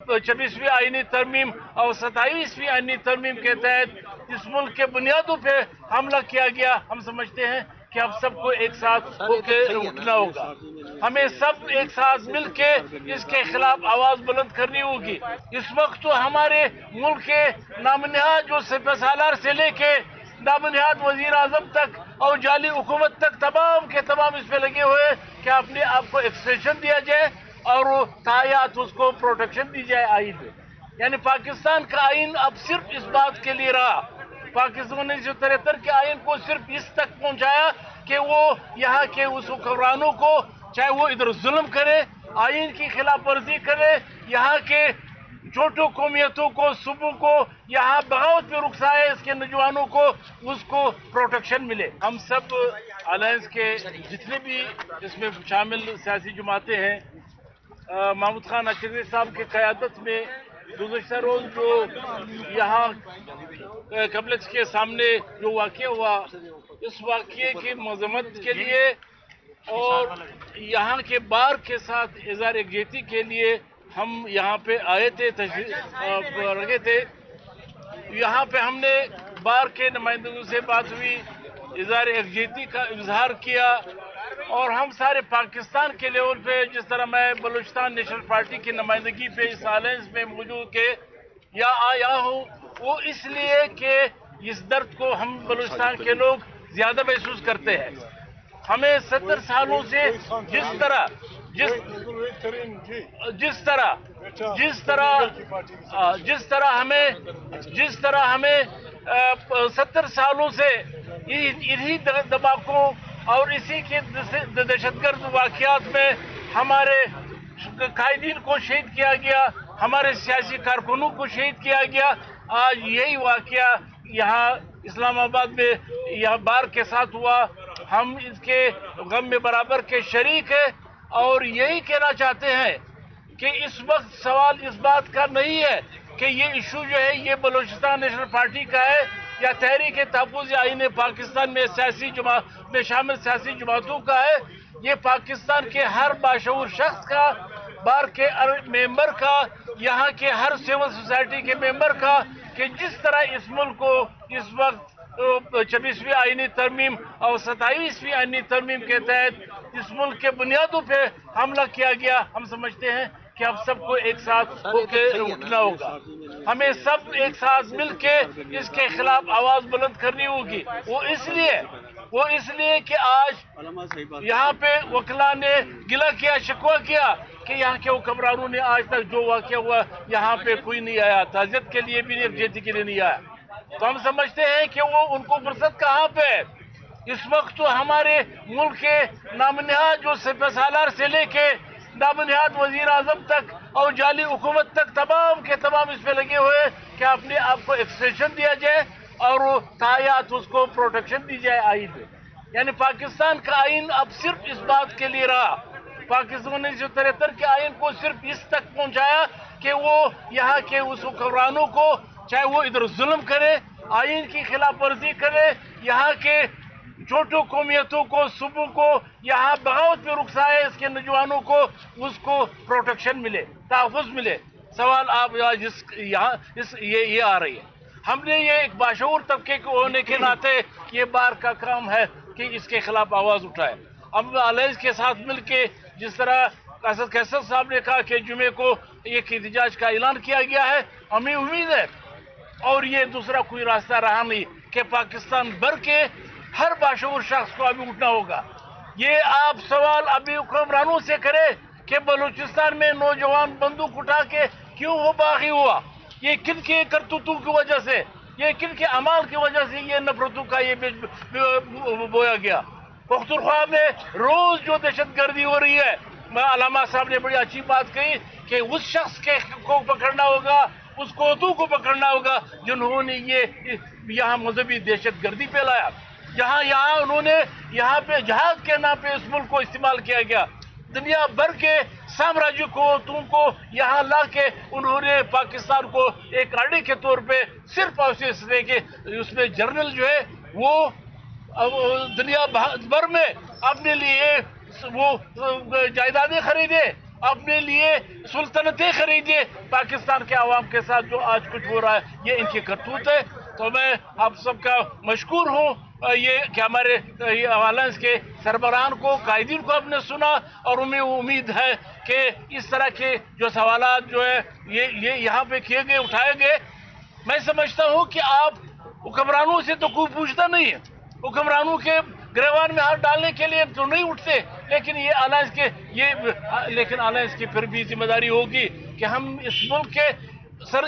26वीं आईनी तरमीम और 27वीं आईनी तरमीम के तहत इस मुल्क के बुनियादों पे हमला किया गया। हम समझते हैं कि अब सबको एक साथ होकर उठना होगा। हमें सब एक साथ मिलके इसके खिलाफ आवाज बुलंद करनी होगी। इस वक्त तो हमारे मुल्क के नामनिहाद जो सिपहसालार से लेके नामनिहाद वजीर आजम तक और जाली हुकूमत तक तमाम के तमाम इस पे लगे हुए कि अपने आप को एक्सटेंशन दिया जाए और तायात उसको प्रोटेक्शन दी जाए आइन में। यानी पाकिस्तान का आइन अब सिर्फ इस बात के लिए रहा, पाकिस्तान ने 1973 के आइन को सिर्फ इस तक पहुंचाया कि वो यहाँ के उस हुक्मरानों को, चाहे वो इधर जुल्म करे, आइन की खिलाफ वर्जी करे, यहाँ के छोटो कौमियतों को, सूबों को यहाँ बगावत में रुखसाए, इसके नौजवानों को उसको प्रोटेक्शन मिले। हम सब अलायंस के जितने भी इसमें शामिल सियासी जमातें हैं, महमूद खान अशरफी साहब की क़यादत में गुज़श्ता रोज़ जो यहाँ कम्प्लेक्स के सामने जो वाक़या हुआ, इस वाक़ये की मज़म्मत के लिए और यहाँ के बार के साथ इज़हार यकजहती के लिए हम यहाँ पे आए थे, रखे थे। यहाँ पे हमने बार के नुमाइंदों से बात हुई, इज़हार यकजहती का इजहार किया और हम सारे पाकिस्तान के लेवल पे, जिस तरह मैं बलूचिस्तान नेशनल पार्टी की नुमाइंदगी पे इस अलायंस में मौजूद के या आया हूँ, वो इसलिए कि इस दर्द को हम बलूचिस्तान के लोग ज्यादा महसूस करते हैं। हमें 70 सालों से जिस तरह हमें 70 सालों से इन्हीं दबाकों और इसी के दहशतगर्द वाक़यात में हमारे कायदीन को शहीद किया गया, हमारे सियासी कारकुनों को शहीद किया गया। आज यही वाक़या यहाँ इस्लामाबाद में यहाँ बार के साथ हुआ। हम इसके गम में बराबर के शरीक हैं और यही कहना चाहते हैं कि इस वक्त सवाल इस बात का नहीं है कि ये इशू जो है ये बलूचिस्तान नेशनल पार्टी का है या तहरीक तहफ़्फ़ुज़ आईन पाकिस्तान में शामिल सियासी जमातों का है। ये पाकिस्तान के हर बाशऊर शख्स का, बार के मेंबर का, यहाँ के हर सिविल सोसाइटी के मेंबर का, कि जिस तरह इस मुल्क को इस वक्त 26वीं आईनी तरमीम और 27वीं आईनी तरमीम के तहत इस मुल्क के बुनियादों पे हमला किया गया। हम समझते हैं कि अब सबको एक साथ होकर उठना होगा। हमें सब एक साथ मिलके इसके खिलाफ आवाज बुलंद करनी होगी। वो इसलिए कि आज यहाँ पे वकला ने गिला किया, शिकवा किया कि यहाँ के हुक्मरानों ने आज तक जो वाक़या हुआ यहाँ पे कोई नहीं आया, ताज़ियत के लिए भी नहीं, यकजहती के लिए नहीं आया। तो हम समझते हैं कि वो उनको फुर्सत कहाँ पे है। इस वक्त तो हमारे मुल्क के नामनिहाद जो सिपहसालार से लेके नामनिहाद वजीर आजम तक और जाली हुकूमत तक तमाम के तमाम इस पे लगे हुए कि अपने आप को एक्सटेंशन दिया जाए और तायात उसको प्रोटेक्शन दी जाए आइन में। यानी पाकिस्तान का आइन अब सिर्फ इस बात के लिए रहा, पाकिस्तान ने 1973 के आइन को सिर्फ इस तक पहुंचाया कि वो यहाँ के उस हुक्मरानों को, चाहे वो इधर जुल्म करे, आइन की खिलाफ वर्जी करे, यहाँ के छोटो कौमियतों को, सूबों को यहाँ बगावत में रुखसाए, इसके नौजवानों को उसको प्रोटेक्शन मिले, तहफ़्फ़ुज़ मिले। सवाल आप ये आ रही है। हमने ये एक बाशऊर तबके को होने के नाते ये बार का काम है कि इसके खिलाफ आवाज़ उठाए। हम अलायंस के साथ मिलके, जिस तरह असद कैसर साहब ने कहा कि जुमे को एक एहतजाज का ऐलान किया गया है, हमें उम्मीद है और ये दूसरा कोई रास्ता रहा नहीं कि पाकिस्तान भर के हर बाशऊर शख्स को अभी उठना होगा। ये आप सवाल अभी हुक्मरानों से करें कि बलूचिस्तान में नौजवान बंदूक उठा के क्यों वो बागी हुआ, ये किन के करतूतों की वजह से, ये किन के अमाल की वजह से ये नफरतों का ये बोया गया। पख्तूनख्वा में रोज जो दहशतगर्दी हो रही है, अलामा साहब ने बड़ी अच्छी बात कही कि उस शख्स को पकड़ना होगा, उस कोतू को पकड़ना होगा जिन्होंने ये यहाँ मजहबी दहशतगर्दी फैलाया। यहाँ उन्होंने यहाँ पे जहाज के नाम पे इस मुल्क को इस्तेमाल किया गया। दुनिया भर के साम्राज्य को, तुमको यहाँ ला के उन्होंने पाकिस्तान को एक आड़े के तौर पे सिर्फ इसलिए कि उसमें जर्नल जो है वो दुनिया भर में अपने लिए वो जायदादें खरीदे, अपने लिए सुल्तनतें खरीदे पाकिस्तान के आवाम के साथ जो आज कुछ हो रहा है ये इनकी करतूत है। तो मैं आप सबका मशकूर हूँ ये कि हमारे अलायंस के सरबराहान को कायदीन को आपने सुना और हमें उम्मीद है कि इस तरह के जो सवालात जो है ये यहाँ पे किए गए उठाए गए। मैं समझता हूँ कि आप हुक्मरानों से तो कोई पूछता नहीं है, हुक्मरानों के गिरफ्तार में हाथ डालने के लिए तो नहीं उठते, लेकिन ये अलायंस के लेकिन अलायंस की फिर भी जिम्मेदारी होगी कि हम इस मुल्क के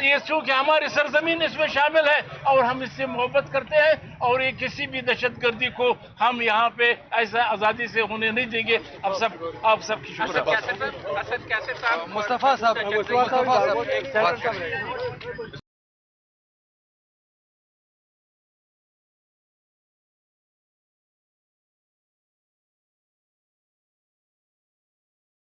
ये चूँकि हमारी सरजमीन इसमें शामिल है और हम इससे मोहब्बत करते हैं और ये किसी भी दहशतगर्दी को हम यहाँ पे ऐसा आज़ादी से होने नहीं देंगे। आप सब की शुक्रिया। मुस्तफा साहब